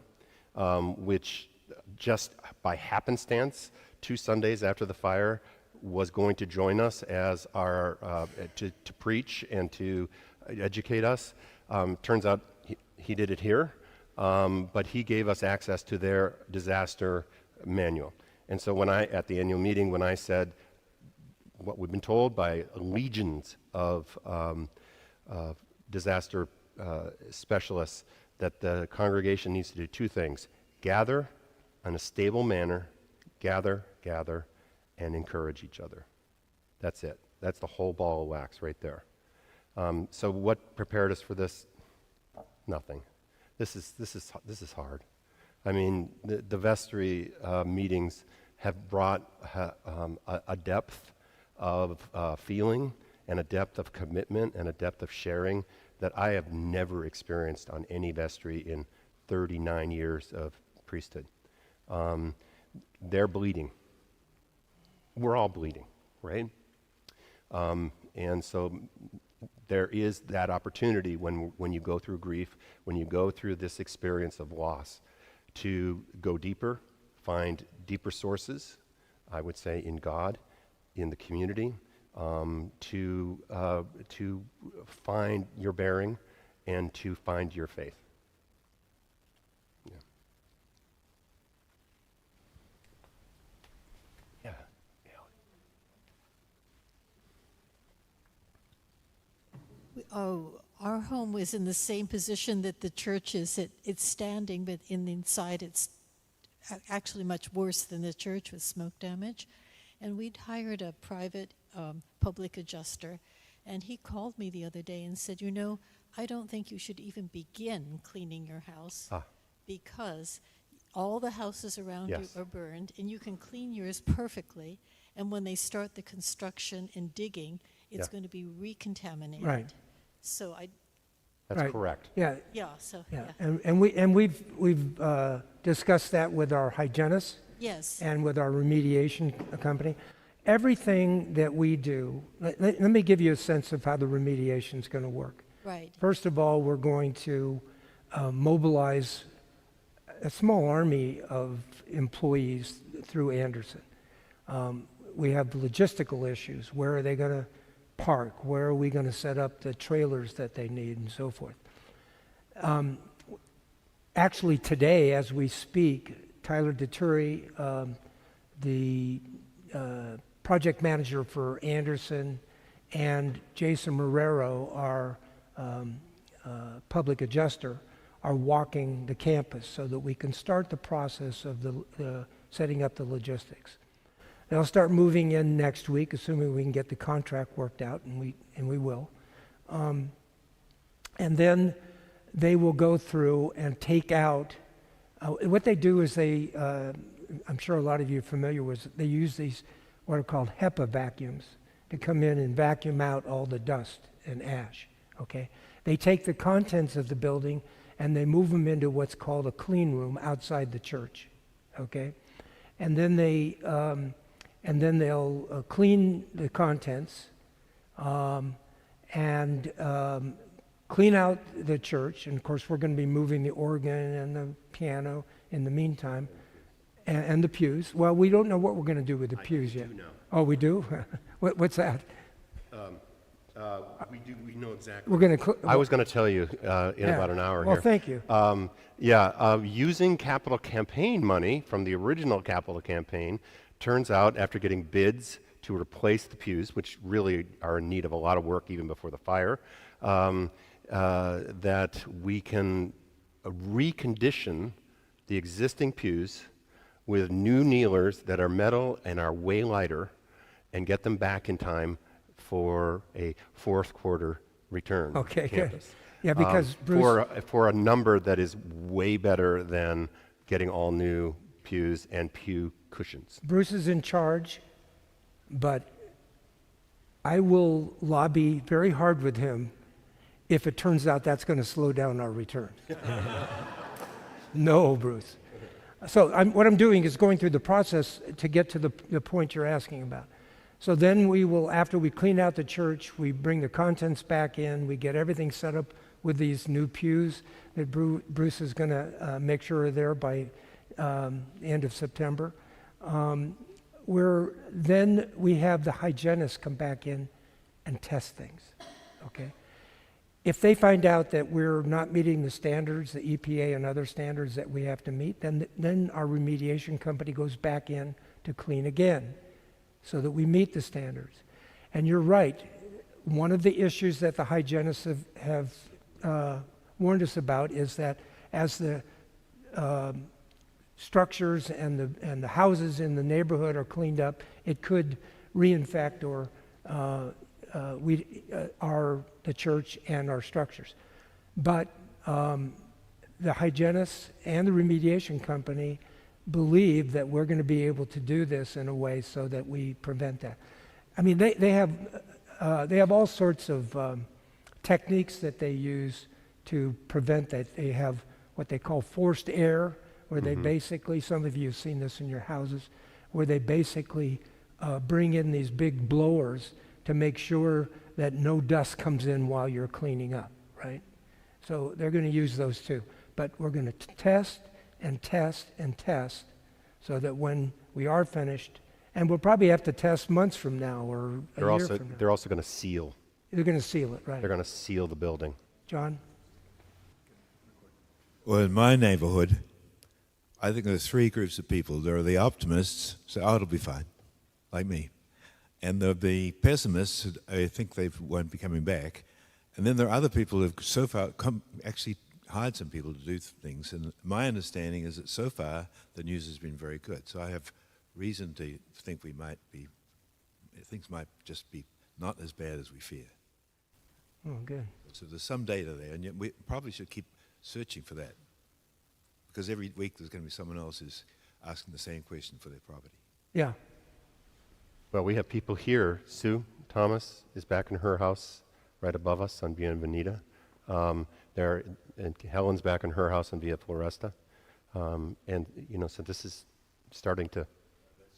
which just by happenstance, 2 Sundays after the fire, was going to join us as our to preach and to educate us. Turns out he did it here, but he gave us access to their disaster manual. And so when at the annual meeting, when I said what we've been told by legions of disaster specialists, that the congregation needs to do 2 things: gather in a stable manner, gather, and encourage each other. That's it. That's the whole ball of wax right there. So what prepared us for this? Nothing. This is hard. I mean, the vestry meetings have brought a depth of feeling and a depth of commitment and a depth of sharing that I have never experienced on any vestry in 39 years of priesthood. They're bleeding. We're all bleeding, right? And so there is that opportunity when you go through grief, when you go through this experience of loss, to go deeper, find deeper sources, I would say, in God, in the community, to find your bearing and to find your faith. Yeah. Our home was in the same position that the church is. It's standing, but in the inside it's actually much worse than the church with smoke damage. And we'd hired a private public adjuster, and he called me the other day and said, you know, I don't think you should even begin cleaning your house because all the houses around you are burned, and you can clean yours perfectly, and when they start the construction and digging, it's going to be recontaminated. Right. So That's Right. correct. Yeah. yeah, so, Yeah, yeah. and we've discussed that with our hygienists Yes. and with our remediation company. Everything that we do, let me give you a sense of how the remediation is going to work. Right. First of all, we're going to mobilize a small army of employees through Anderson. We have the logistical issues. Where are they going to park? Where are we going to set up the trailers that they need and so forth? Actually, today, as we speak, Tyler DeTuri, the project manager for Anderson, and Jason Marrero, our public adjuster, are walking the campus so that we can start the process of the setting up the logistics. They'll start moving in next week, assuming we can get the contract worked out, and we will. And then they will go through and take out. What they do is I'm sure a lot of you are familiar with. They use these what are called HEPA vacuums to come in and vacuum out all the dust and ash. Okay. They take the contents of the building and they move them into what's called a clean room outside the church. Okay. And then they'll clean the contents and clean out the church. And of course, we're going to be moving the organ and the piano in the meantime. And the pews. Well, we don't know what we're going to do with the pews yet. do know. Oh, we do? What's that? We know exactly. We're going to. I was going to tell you in about an hour Well, here. thank you. Using capital campaign money from the original capital campaign, turns out after getting bids to replace the pews, which really are in need of a lot of work even before the fire, that we can recondition the existing pews with new kneelers that are metal and are way lighter, and get them back in time for a fourth quarter return to Okay, good. campus. Yeah, because Bruce. For a number that is way better than getting all new pews and pew cushions. Bruce is in charge, but I will lobby very hard with him if it turns out that's going to slow down our return. No, Bruce. So what I'm doing is going through the process to get to the point you're asking about. So then we will, after we clean out the church, we bring the contents back in, we get everything set up with these new pews that Bruce is going to make sure are there by end of September. Then we have the hygienists come back in and test things, okay? If they find out that we're not meeting the standards, the EPA and other standards that we have to meet, then our remediation company goes back in to clean again so that we meet the standards. And you're right, one of the issues that the hygienists have warned us about is that as the structures and the houses in the neighborhood are cleaned up, it could reinfect or the church and our structures. But the hygienists and the remediation company believe that we're going to be able to do this in a way so that we prevent that. I mean, they have all sorts of techniques that they use to prevent that. They have what they call forced air, where they basically, some of you have seen this in your houses, where they basically bring in these big blowers to make sure that no dust comes in while you're cleaning up, right? So they're going to use those too. But we're going to test and test and test so that when we are finished, and we'll probably have to test months from now or a year from now. They're also going to seal. They're going to seal it, right? They're going to seal the building. John? Well, in my neighborhood, I think there's three groups of people. There are the optimists, say, oh, it'll be fine, like me. And there are the pessimists, who I think they won't be coming back. And then there are other people who have so far actually hired some people to do things. And my understanding is that so far the news has been very good. So I have reason to think things might just be not as bad as we fear. Oh, good. So there's some data there, and yet we probably should keep searching for that. Because every week there's going to be someone else who's asking the same question for their property. Yeah. Well, we have people here. Sue Thomas is back in her house right above us on Bienveneda. And Helen's back in her house on Via Floresta. And, so this is starting to...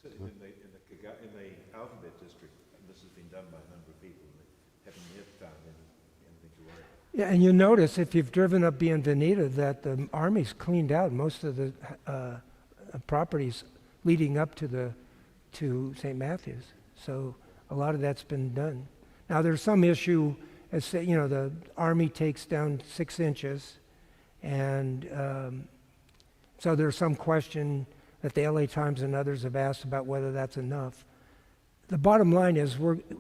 In the alphabet district, this has been done by a number of people. They haven't yet found anything to worry about. Yeah, and you notice if you've driven up Bienvenida that the Army's cleaned out most of the properties leading up to St. Matthew's. So a lot of that's been done. Now there's some issue, as the Army takes down 6 inches, and so there's some question that the LA Times and others have asked about whether that's enough. The bottom line is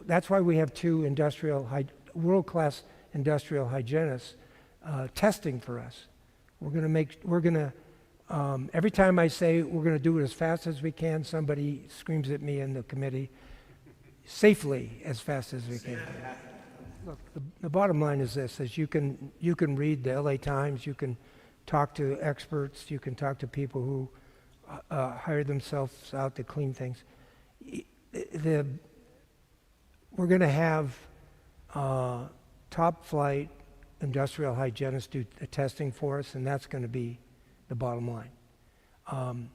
that's why we have 2 world-class industrial hygienists testing for us. Every time I say we're going to do it as fast as we can, somebody screams at me in the committee, safely as fast as we can. Look, the bottom line is this, is you can read the LA Times, you can talk to experts, you can talk to people who hire themselves out to clean things. We're going to have top flight industrial hygienists do the testing for us, and that's going to be the bottom line.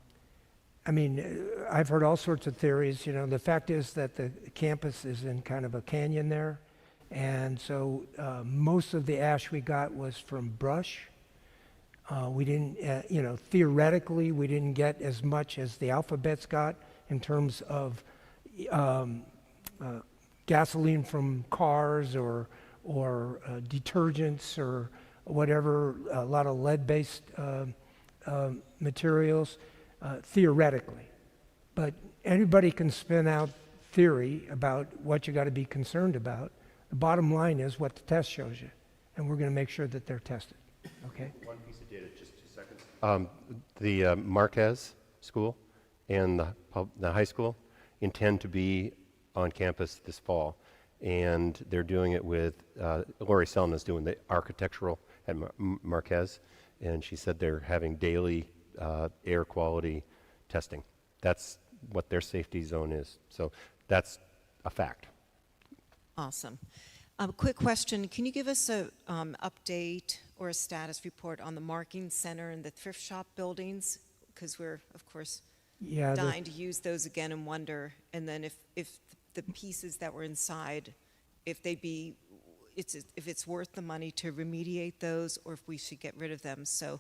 I've heard all sorts of theories. The fact is that the campus is in kind of a canyon there, and so most of the ash we got was from brush. We didn't, theoretically, we didn't get as much as the alphabets got in terms of gasoline from cars or detergents or whatever, a lot of lead-based materials, theoretically. But anybody can spin out theory about what you got to be concerned about. The bottom line is what the test shows you, and we're going to make sure that they're tested. Okay? One piece of data, just 2 seconds. The Marquez School and the high school intend to be on campus this fall, and they're doing it with, Lori Selna's doing the architectural at Marquez, and she said they're having daily air quality testing. That's what their safety zone is. So that's a fact. Awesome. Quick question. Can you give us a update or a status report on the marking center and the thrift shop buildings? Because we're, of course, dying to use those again and wonder. And then if the pieces that were inside, if it's worth the money to remediate those, or if we should get rid of them. So.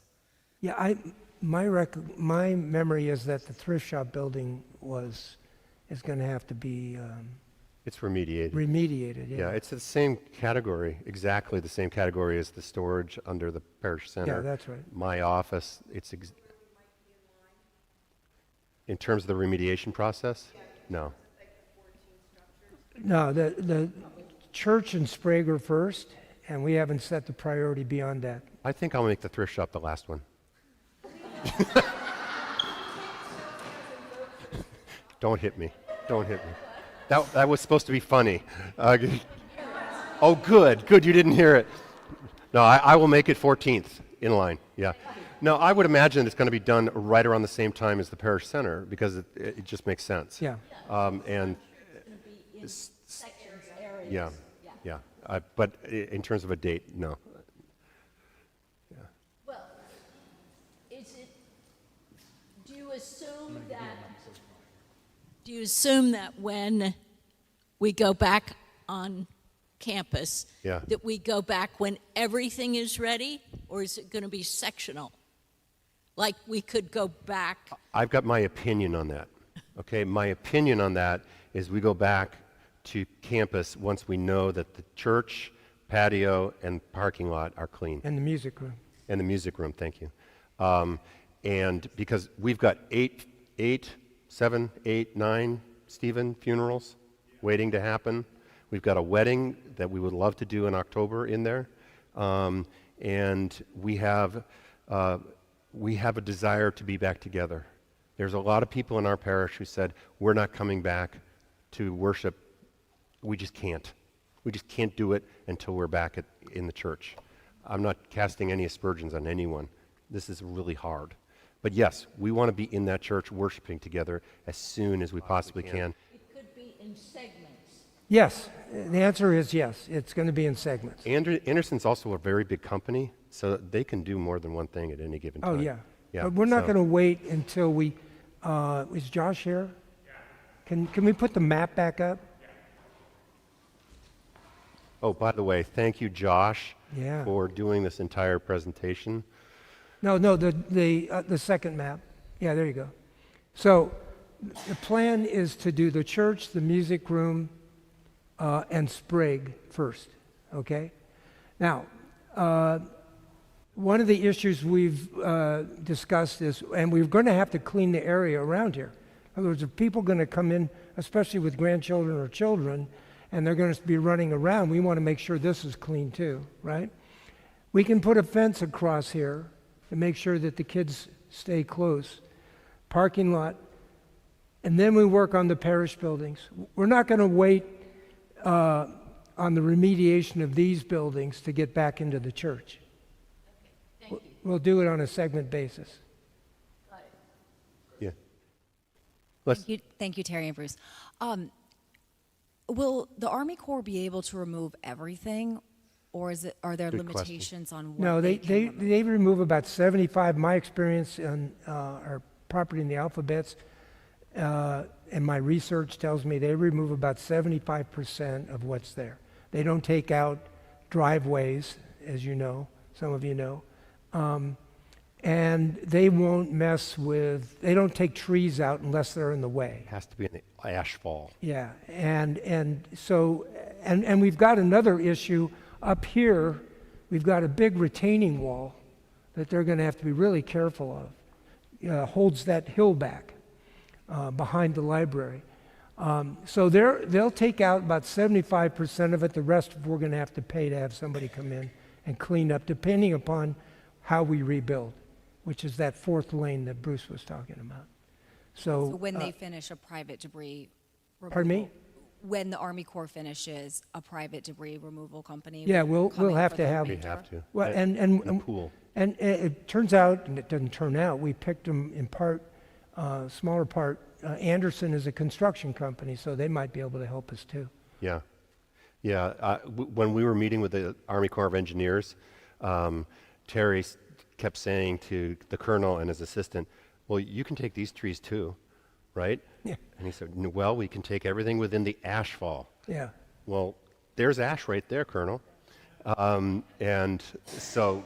Yeah, my memory is that the thrift shop building is going to have to be It's remediated. remediated. Yeah, it's the same category, exactly the same category as the storage under the parish center. Yeah, that's right. My office, in terms of the remediation process? No. No, the church and Sprague are first, and we haven't set the priority beyond that. I think I'll make the thrift shop the last one. Don't hit me. Don't hit me. That was supposed to be funny. Oh, good. Good, you didn't hear it. No, I will make it 14th in line. Yeah. No, I would imagine it's going to be done right around the same time as the parish center because it just makes sense. Yeah. And yeah. But in terms of a date, no. Well, do you assume that when we go back on campus, Yeah. that we go back when everything is ready, or is it going to be sectional? Like we could go back. I've got my opinion on that. Okay, my opinion on that is we go back to campus once we know that the church, patio, and parking lot are clean. And the music room. And the music room, thank you. And because we've got 7, 8, 9, Stephen, funerals waiting to happen. We've got a wedding that we would love to do in October in there. And we have a desire to be back together. There's a lot of people in our parish who said, we're not coming back to worship. We just can't. We just can't do it until we're back in the church. I'm not casting any aspersions on anyone. This is really hard. But yes, we want to be in that church worshiping together as soon as we possibly can. It could be in segments. Yes, the answer is yes. It's going to be in segments. Anderson's also a very big company, so they can do more than one thing at any given time. Oh, yeah. Yeah, But we're not so- going to wait until we, is Josh here? Can we put the map back up? Oh, by the way, thank you, Josh, Yeah. for doing this entire presentation. No, the second map. Yeah, there you go. So the plan is to do the church, the music room, and Sprague first, okay? Now, one of the issues we've discussed is, and we're going to have to clean the area around here. In other words, if people are going to come in, especially with grandchildren or children, and they're going to be running around, we want to make sure this is clean too, right? We can put a fence across here to make sure that the kids stay close. Parking lot, and then we work on the parish buildings. We're not going to wait on the remediation of these buildings to get back into the church. Thank you. We'll do it on a segment basis. Got it. Yeah. Thank you, Terry and Bruce. Will the Army Corps be able to remove everything, or are there Good question. limitations on what No, they can remove? they remove about 75. My experience on our property in the Alphabets and my research tells me they remove about 75% of what's there. They don't take out driveways, as you know, some of you know. and they won't mess with, they don't take trees out unless they're in the way. It has to be in the ash fall. Yeah, and so, and we've got another issue up here. We've got a big retaining wall that they're going to have to be really careful of. Holds that hill back behind the library. So they'll take out about 75% of it. The rest we're going to have to pay to have somebody come in and clean up, depending upon how we rebuild, which is that fourth lane that Bruce was talking about. So when they finish a private debris removal, Pardon me? When the Army Corps finishes, a private debris removal company. Yeah, will come we'll in have for to the have. We winter? have to. Well, In the pool. And it turns out, and it doesn't turn out, we picked them in part, smaller part. Anderson is a construction company, so they might be able to help us too. Yeah. Yeah. When we were meeting with the Army Corps of Engineers, Terry kept saying to the colonel and his assistant, well, you can take these trees too, right? Yeah. And he said, well, we can take everything within the ash fall. Yeah. Well, there's ash right there, Colonel. And so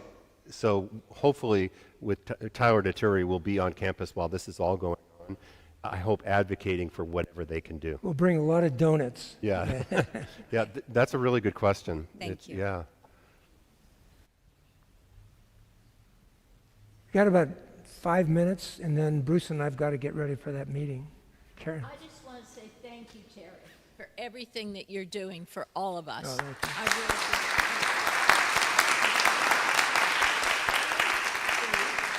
hopefully with Tyler DeTuri will be on campus while this is all going on. I hope advocating for whatever they can do. We'll bring a lot of donuts. Yeah. Yeah, that's a really good question. Thank you. Yeah. Got about 5 minutes, and then Bruce and I've got to get ready for that meeting. Karen? I just want to say thank you, Terry, for everything that you're doing for all of us. Oh, thank you. I really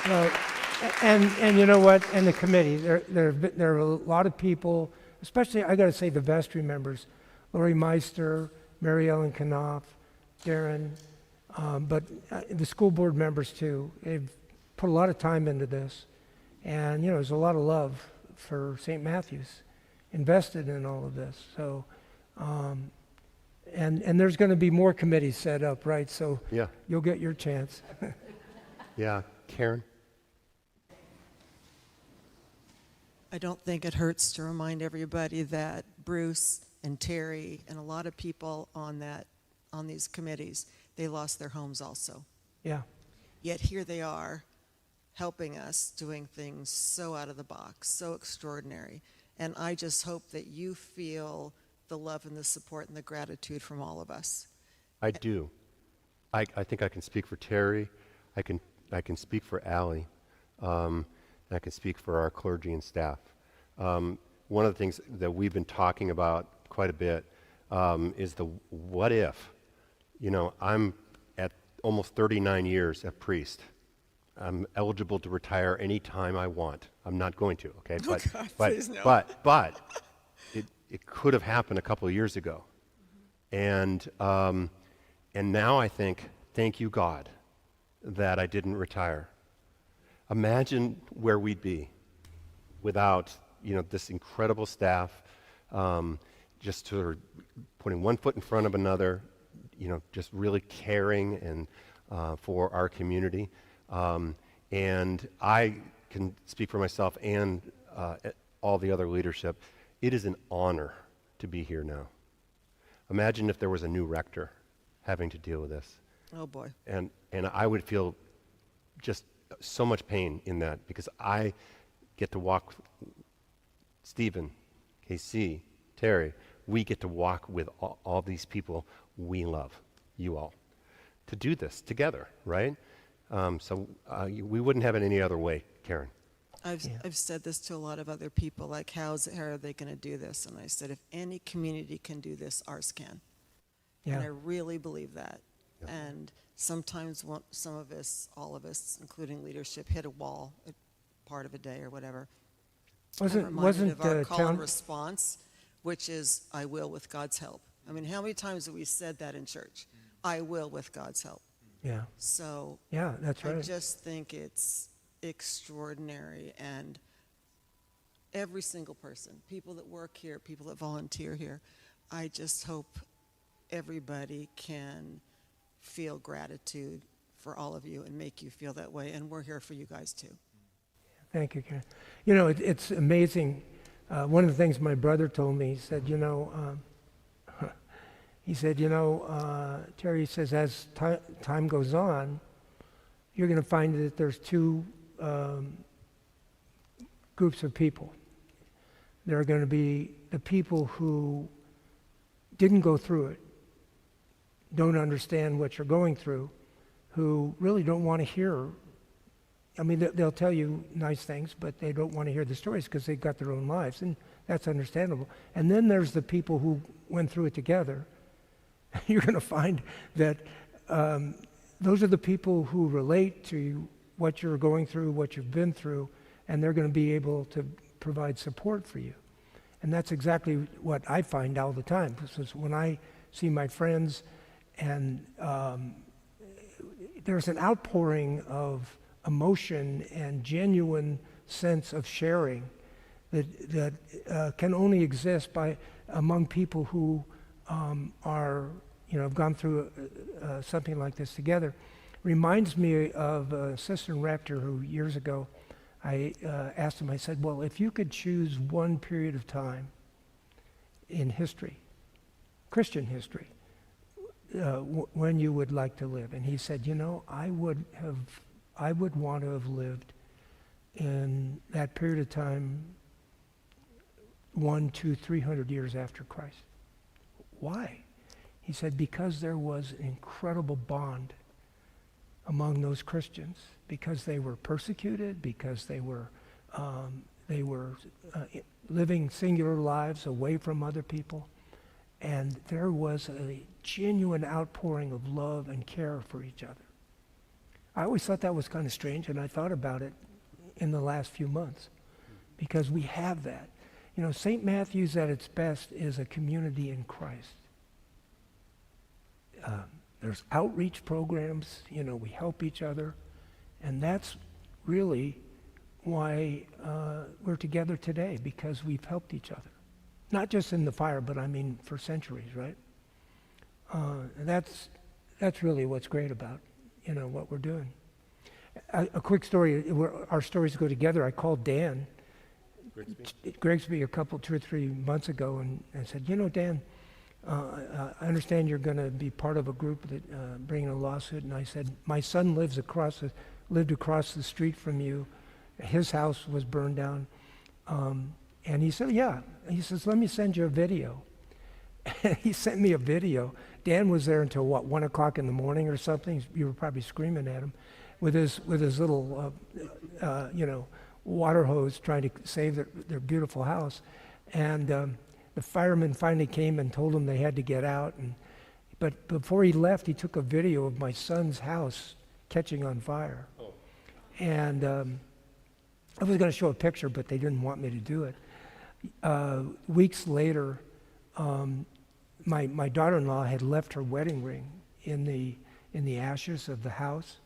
Well, and you know what? And the committee, there are a lot of people, especially I got to say the vestry members, Lori Meister, Mary Ellen Knopf, Darren, but the school board members too. They've put a lot of time into this, and you know there's a lot of love for St. Matthew's invested in all of this. So, and there's going to be more committees set up, right? So Yeah. you'll get your chance. Yeah. Karen? I don't think it hurts to remind everybody that Bruce and Terry and a lot of people on these committees, they lost their homes also. Yeah. Yet here they are helping us, doing things so out of the box, so extraordinary. And I just hope that you feel the love and the support and the gratitude from all of us. I do. I think I can speak for Terry. I can speak for Allie. And I can speak for our clergy and staff. One of the things that we've been talking about quite a bit is the what if. You know, I'm at almost 39 years a priest. I'm eligible to retire any time I want. I'm not going to, okay? Oh, But, God, but, please no. but it could have happened a couple of years ago. And now I think, thank you, God, that I didn't retire. Imagine where we'd be without, you know, this incredible staff, just sort of putting one foot in front of another, you know, just really caring and for our community. And I can speak for myself and all the other leadership. It is an honor to be here now. Imagine if there was a new rector having to deal with this. Oh, boy. And I would feel just so much pain in that because I get to walk, Stephen, KC, Terry, we get to walk with all these people we love, you all, to do this together, right? So we wouldn't have it any other way, Karen. I've said this to a lot of other people, like how are they going to do this? And I said, if any community can do this, ours can. Yeah. And I really believe that. Yeah. And sometimes some of us, all of us, including leadership, hit a wall at part of a day or whatever. I'm reminded of our call and response, which is, I will with God's help. I mean, how many times have we said that in church? I will with God's help. Yeah. So Yeah, that's right. I just think it's extraordinary, and every single person, people that work here, people that volunteer here, I just hope everybody can feel gratitude for all of you and make you feel that way, and we're here for you guys too. Thank you, Karen. You know, it's amazing. One of the things my brother told me, he said, Terry says, as time goes on, you're going to find that there's two groups of people. There are going to be the people who didn't go through it, don't understand what you're going through, who really don't want to hear. I mean, they'll tell you nice things, but they don't want to hear the stories because they've got their own lives, and that's understandable. And then there's the people who went through it together. You're going to find that those are the people who relate to what you're going through, what you've been through, and they're going to be able to provide support for you. And that's exactly what I find all the time. Because when I see my friends, and there's an outpouring of emotion and genuine sense of sharing that can only exist among people who have gone through something like this together. Reminds me of an assistant rector who years ago, I asked him, I said, well, if you could choose one period of time in history, Christian history, when you would like to live. And he said, I would want to have lived in that period of time 100, 200, 300 years after Christ. Why? He said, because there was an incredible bond among those Christians, because they were persecuted, because they were living singular lives away from other people, and there was a genuine outpouring of love and care for each other. I always thought that was kind of strange, and I thought about it in the last few months, because we have that. St. Matthew's at its best is a community in Christ. There's outreach programs, we help each other, and that's really why we're together today, because we've helped each other. Not just in the fire, but I mean for centuries, right? And that's really what's great about, what we're doing. A quick story, our stories go together. I called Dan Grigsby a 2 or 3 months ago and said, Dan, I understand you're going to be part of a group that bringing a lawsuit. And I said, my son lived across the street from you. His house was burned down. And he said, yeah. He says, let me send you a video. And he sent me a video. Dan was there until 1 o'clock in the morning or something. You were probably screaming at him with his little, water hose trying to save their beautiful house. And the firemen finally came and told them they had to get out. But before he left, he took a video of my son's house catching on fire. Oh. And I was going to show a picture, but they didn't want me to do it. Weeks later, my daughter-in-law had left her wedding ring in the ashes of the house,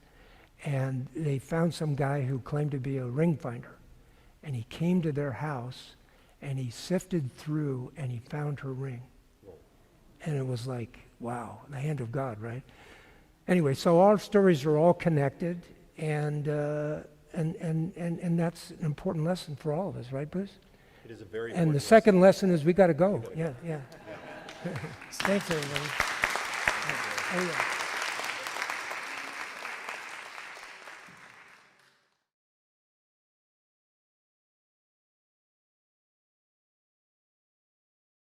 and they found some guy who claimed to be a ring finder, and he came to their house, and he sifted through, and he found her ring, and it was like, wow, the hand of God, right? Anyway, so our stories are all connected, and that's an important lesson for all of us, right, Bruce? It is a very important And the second lesson is we got to go. Yeah. Thanks, everybody.